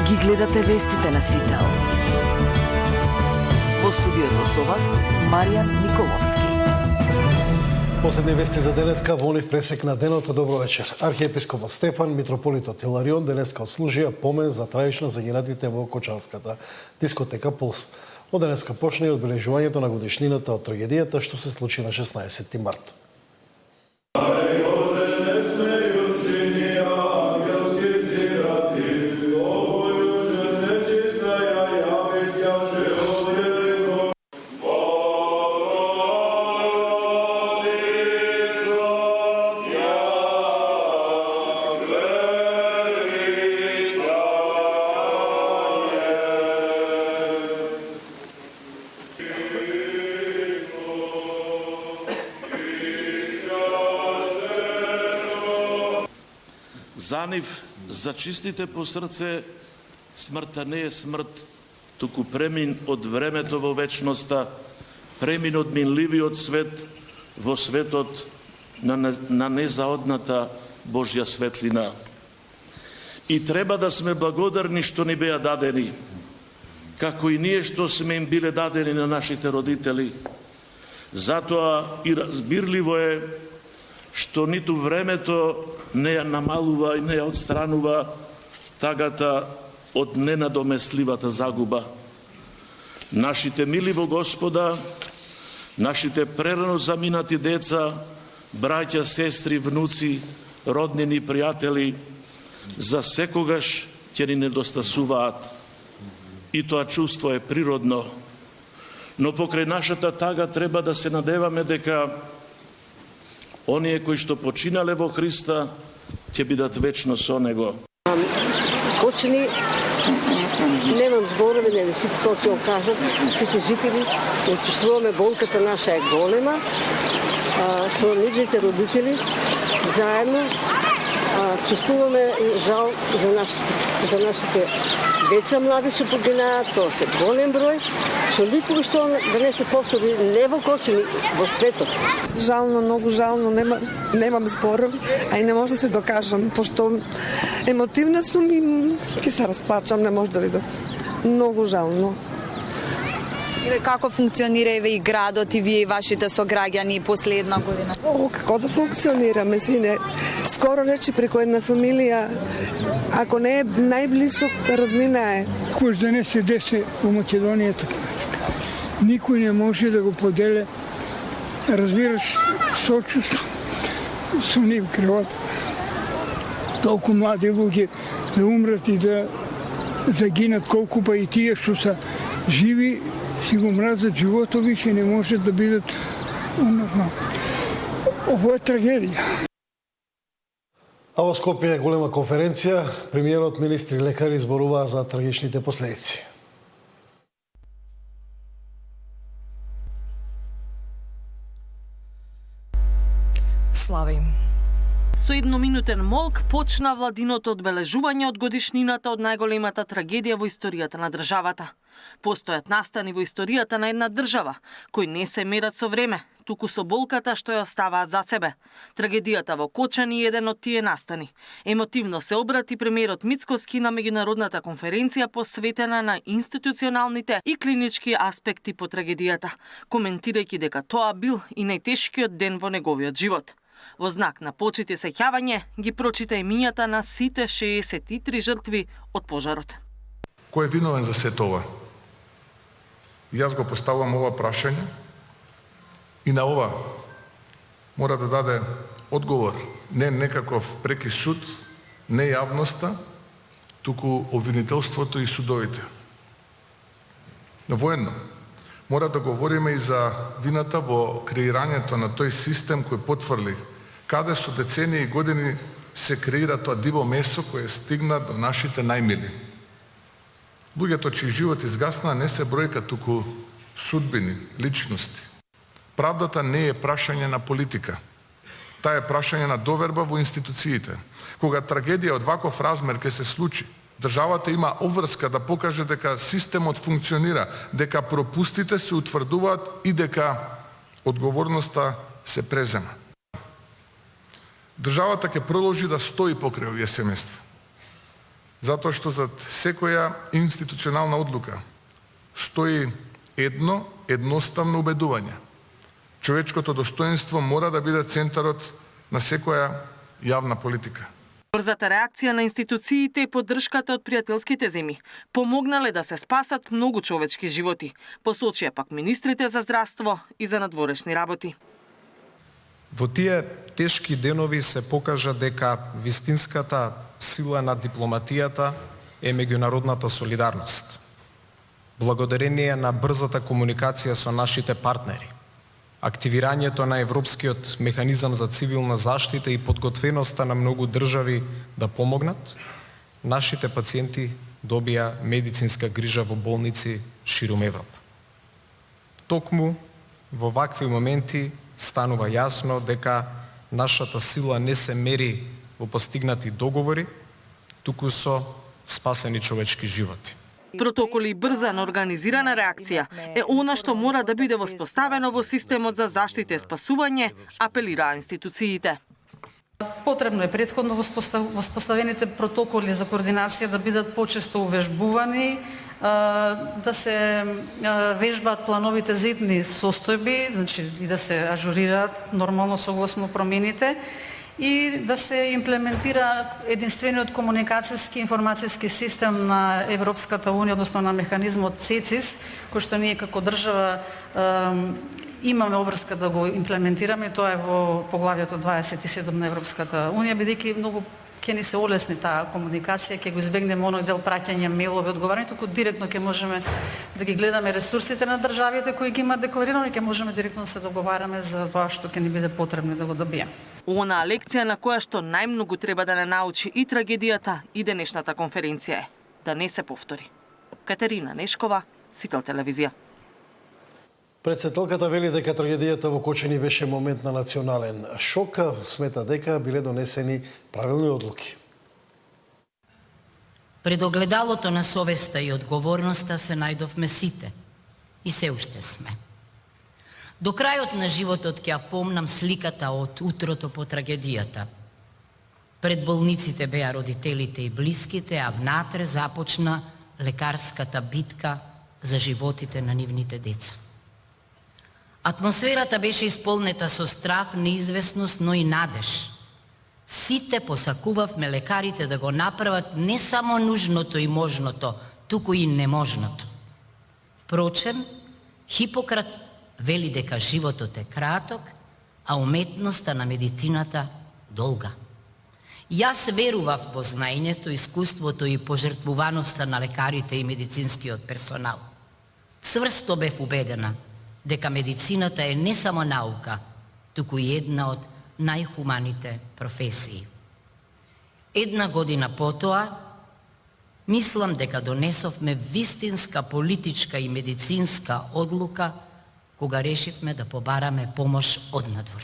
Ги гледате вестите на Сител. Во студиото со вас Маријан Николовски. Последни вести за денеска во нив пресек на денот. Добро вечер. Архиепископот Стефан, митрополитот Иларион денеска отслужија помен за трајично загинатите во Кочанската дискотека Пулс. Од денеска почна и одбележувањето на годишнината од трагедијата што се случи на 16 март. За нив, за чистите по срце, смртта не е смрт, туку премин од времето во вечноста, премин од минливиот свет во светот на незаодната Божја светлина. И треба да сме благодарни што ни беа дадени, како и ние што сме им биле дадени на нашите родители. Затоа и разбирливо е што ниту времето не ја намалува и не ја отстранува тагата од ненадомесливата загуба. Нашите мили во Господа, нашите прерано заминати деца, браќа, сестри, внуци, роднини, пријатели, за секогаш ќе ни недостасуваат. И тоа чувство е природно. Но покрај нашата тага треба да се надеваме дека оние кои што починале во Христа ќе бидат вечно со Него. Почини, немам зборови, не сите тоа ќе кажат, сите жители, чувствуваме болката наша е голема, со нивните родители, заедно, чувствуваме жал за нашите деца млади што погинаат, тоа се голем број, што никога што да не се повтори не во Кочани, во светот. Жално, многу жално, немам зборови, а и не може да се докажам, пошто емотивна сум и ќе се расплачам, не може да видам. Многу жално. Како функционира и градот и вие и вашите сограѓани последна година? Како да функционираме, сине? Скоро речи преку една фамилија, ако не е најблисок, роднина е. Кој да не се десе во Македонија така. Никој не може да го поделе, разбираш, сочувство со нив креват. Толку млади луѓе да умрат и да загинат, колку па и тие што се живи, си го мразат животот, више не може да бидат нормално. Ово е трагедија. А во Скопје е голема конференција. Премиерот, министри и лекари зборуваа за трагичните последици. Слава им. Со едноминутен молк почна владиното одбележување од годишнината од најголемата трагедија во историјата на државата. Постојат настани во историјата на една држава, кои не се мерат со време, туку со болката што ја оставаат за себе. Трагедијата во Кочани е еден од тие настани. Емотивно се обрати премиерот Мицкоски на меѓународната конференција посветена на институционалните и клинички аспекти по трагедијата, коментирајќи дека тоа бил и најтешкиот ден во неговиот живот. Во знак на почит и сеќавање ги прочита имињата на сите 63 жртви од пожарот. Кој е виновен за сето ова? Јас го поставувам ова прашање и на ова мора да даде одговор не некаков преки суд, не јавноста, туку обвинителството и судовите. Но воедно мора да говориме и за вината во креирањето на тој систем кој потврли каде со децении и години се креира тоа диво месо кое стигна до нашите најмили. Луѓето чии живот изгасна не се бројка, туку судбини, личности. Правдата не е прашање на политика. Таа е прашање на доверба во институциите. Кога трагедија од ваков размер ќе се случи, државата има обврска да покаже дека системот функционира, дека пропустите се утврдуваат и дека одговорноста се презема. Државата ќе продолжи да стои покрај овие семејства. Затоа што зад секоја институционална одлука стои едноставно убедување. Човечкото достоинство мора да биде центарот на секоја јавна политика. Брзата реакција на институциите и поддршката од пријателските земји помогнале да се спасат многу човечки животи, посочија пак министрите за здравство и за надворешни работи. Во тие тешки денови се покажа дека вистинската сила на дипломатијата е меѓународната солидарност. Благодарение на брзата комуникација со нашите партнери, активирањето на Европскиот механизам за цивилна заштита и подготвеноста на многу држави да помогнат, нашите пациенти добија медицинска грижа во болници ширум Европа. Токму во вакви моменти станува јасно дека нашата сила не се мери во постигнати договори, туку со спасени човечки животи. Протоколи и брза на организирана реакција е она што мора да биде воспоставено во системот за заштита и спасување, апелираа институциите. Потребно е претходно воспоставените протоколи за координација да бидат почесто увежбувани, да се вежбаат плановите за итни состојби, значи и да се ажурираат нормално согласно промените, и да се имплементира единствениот комуникацијски информацијски систем на Европската унија, односно на механизмот ЦЕЦИС, кој што ние како држава имаме обврска да го имплементираме, тоа е во поглавјето 27 на Европската унија, бидејќи многу ќе ни се олесни таа комуникација, ќе го избегнеме оној дел праќање мејлови, одговарање, туку директно ќе можеме да ги гледаме ресурсите на државите кои ги имаат декларирано и ќе можеме директно да се договараме за тоа што ќе ни биде потребно да го добиеме. Онаа лекција на која што најмногу треба да не научи и трагедијата и денешната конференција е да не се повтори. Катерина Нешкова, Сител телевизија. Претседателката вели дека трагедијата во Кочани беше момент на национален шок, смета дека биле донесени правилни одлуки. Пред огледалото на совеста и одговорноста се најдовме сите и се уште сме. До крајот на животот ќе ја помнам сликата од утрото по трагедијата. Пред болниците беа родителите и блиските, а внатре започна лекарската битка за животите на нивните деца. Атмосферата беше исполнета со страв, неизвестност, но и надеж. Сите посакувавме лекарите да го направат не само нужното и можното, туку и неможното. Впрочем, Хипократ вели дека животот е краток, а уметноста на медицината долга. Јас верував во знаењето, искуството и пожртвуваноста на лекарите и медицинскиот персонал. Цврсто бев убедена дека медицината е не само наука, туку и една од најхуманите професии. Една година потоа, мислам дека донесовме вистинска политичка и медицинска одлука кога решивме да побараме помош од надвор.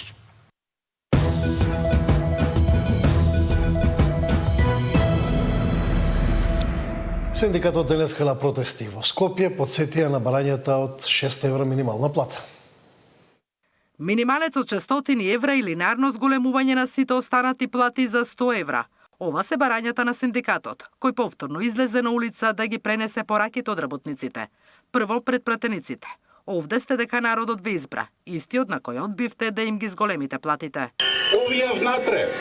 Синдикатот денеска на протести во Скопје подсетија на барањата од 600 евра минимална плата. Минималец од 600 евра и линарно зголемување на сите останати плати за 100 евра. Ова се барањата на синдикатот, кој повторно излезе на улица да ги пренесе пораките од работниците. Прво пред пратениците. Овде сте дека народот ве избра, истиот на кој одбивте да им ги зголемите платите. Овие внатре,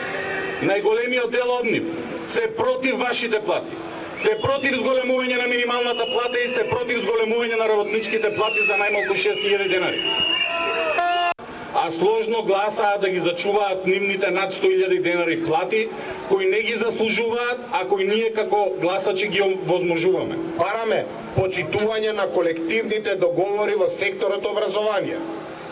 најголемиот дел од нив, се против вашите плати. Се против зголемување на минималната плата и се против зголемување на работничките плати за најмалку 6.000 денари. А сложно гласаа да ги зачуваат нивните над 100.000 денари плати, кои не ги заслужуваат, а кои ние како гласачи ги возможуваме. Бараме почитување на колективните договори во секторот образование.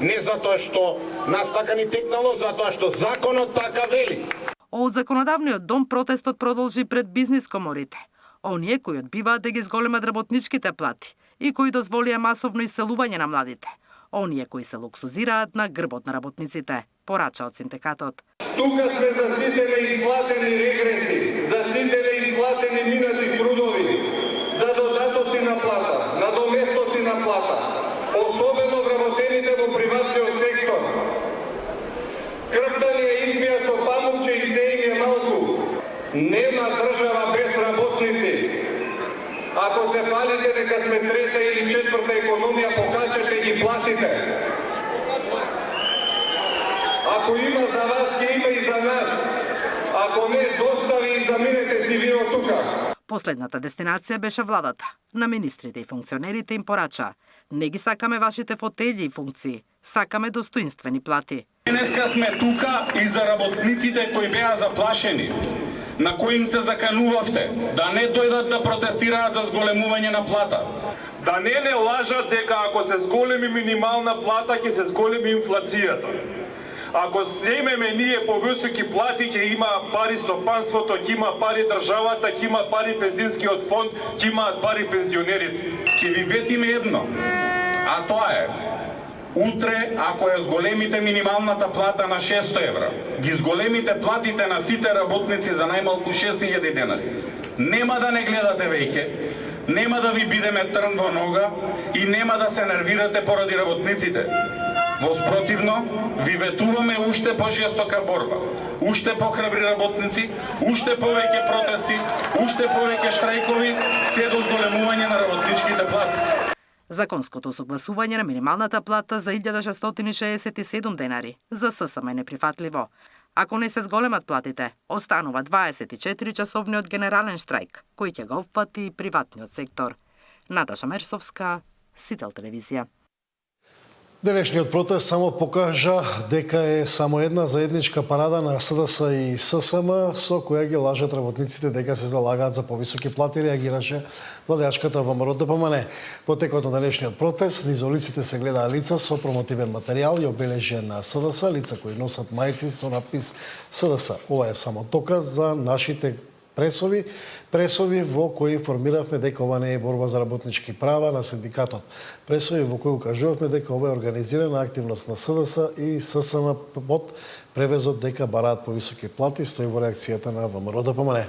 Не затоа што нас така ни текнало, затоа што законот така вели. Од законодавниот дом протестот продолжи пред бизнис коморите. Оние кои одбиваат да ги зголемат работничките плати и кои дозволија масовно иселување на младите. Оние кои се луксузираат на грбот на работниците, порача од синдикатот. Тука сме за сите неисплатени регреси, за сите неисплатени минати трудови, за додатоци на плата, надоместоци на плата, особено вработените во приватниот сектор. Крвта ни е изпија со памукче и сење малку. Нема држава без работници. Ако се фалите дека сме трета или четврта економија, покачете ги платите. Ако има за вас, ќе има и за нас. Ако не, достави и заминете си вие од тука. Последната дестинација беше владата. На министрите и функционерите им порача: не ги сакаме вашите фотели и функции, сакаме достоинствени плати. Денеска сме тука и за работниците кои беа заплашени, на кои им се заканувавте да не дојдат да протестираат за зголемување на плата. Да не лажат дека ако се зголеми минимална плата, ќе се зголеми инфлацијата. Ако земеме ние повисоки плати, ќе има пари стопанството, ќе има пари државата, ќе има пари пензионскиот фонд, ќе имаат пари пензионерите. Ќе ви ветиме едно, а тоа е: утре, ако ја зголемите минималната плата на 600 евра, ги зголемите платите на сите работници за најмалку 6000 денари, нема да не гледате веќе, нема да ви бидеме трн во нога и нема да се нервирате поради работниците. Воспротивно, ви ветуваме уште пожестока борба, уште похрабри работници, уште повеќе протести, уште повеќе штрајкови, се до зголемување на работничките плати. Законското согласување на минималната плата за 1667 денари за ССМ е неприфатливо. Ако не се зголемат платите, останува 24 часовниот генерален штрајк, кој ќе го опфати и приватниот сектор. Наташа Мерсовска, Сител телевизија. Денешниот протест само покажа дека е само една заедничка парада на СДС и ССМ, со која ги лажат работниците дека се залагаат за повисоки плати, реагираше владеачката ВМРО ДПМН. По текот на денешниот протест, низ улиците се гледаа лица со промотивен материјал и обележје на СДС, лица кои носат мајци со напис СДС. Ова е само доказ за нашите пресови во кои информиравме дека ова не е борба за работнички права на синдикатот. Пресови во кои укажувавме дека ова е организирана активност на СДС и ССМ под превезот дека бараат повисоки плати, стои во реакцијата на ВМРО ДПМН.